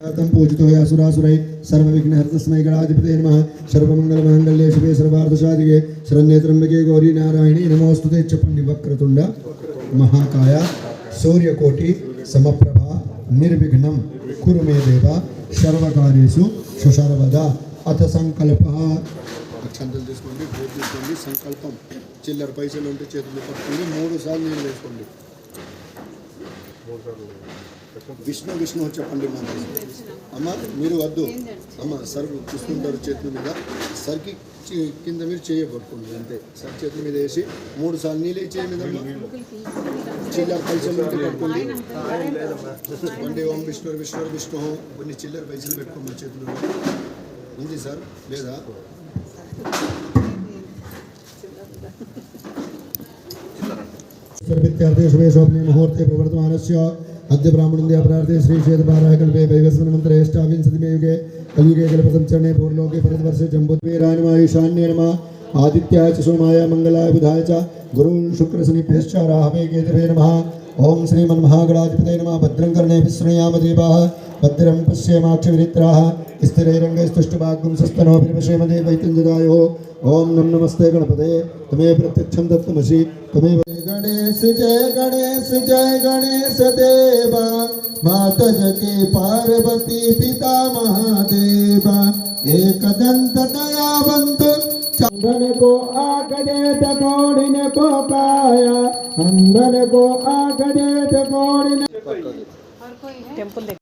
पूजितो है असुरासुरै सर्वविघ्नहर्तस्मै गणाधिपते नमः सर्वमंगलमांगल्ये शिवे सर्वार्थसाधिके शरण्ये त्र्यंबके गौरी नारायणी नमोस्तुते चपन्नि वक्रतुंड महाकाय सूर्यकोटि समप्रभा निर्विघ्नं कुरु मे देव सर्वकार्येषु सर्वदा अथ संकल्पः అక్షంతలు తీసుకోండి బోధ తీసుకోండి సంకల్పం చిల్లర పైసలు ఉంటే చేతులు పట్టుకోండి 3 సార్లు నీళ్ళు వేసుకోండి విష్ణు విష్ణు చెప్పండి అమ్మ మీరు వద్దు అమ్మ సర్ చూస్తుంటారు చేతుల మీద సర్కి కింద మీరు చేయబట్టుకోండి అంతే సర్ చేతుల మీద వేసి 3 సార్లు నీళ్ళు చేయ మీద చిల్లర పైసలు ఉంటే పట్టుకోండి అంటే ఓం విష్ణు విష్ణు విష్ణు కొన్ని చిల్లర పైసలు పెట్టుకోండి చేతులు ఉంది సార్ లేదా सर्वित्यार्थे शुभे स्वप्ने मुहूर्ते प्रवर्तमानस्य अद्य ब्राह्मणन्दे अपरार्थे श्री क्षेत्रपाराः कल्पे वैवस्वन् मन्त्रे अष्टाविंशतिमे युगे कलियुगे कल्पतं चरणे पूर्वलोके भरतवर्षे जम्बुद्वीरायणाय ईशान्ये नमः आदित्याय च सोमाय मंगलाय बुधाय च गुरुन् शुक्रशनिभ्यश्च राहवे केतवे नमः ओम श्रीमन्महागणाधिपतये नमः भद्रं कर्णेभिः शृणुयाम देवाः भद्रं पश्येमाक्षविनित्राः स्थिरैरङ्गैस्तुष्टुभाग्यं सस्तनोभिर्वशेम देवैतञ्जदायोः ओम नम नमस्ते गणपते तमेव प्रत्यक्षं दत्तमसि तमेव गणेश जय गणेश देवा माता जके पार्वती पिता महादेवा एकदंत दयावंत चंदन को आगडे तोड़िन को काया अंदन को आगडे तोड़िन टेंपल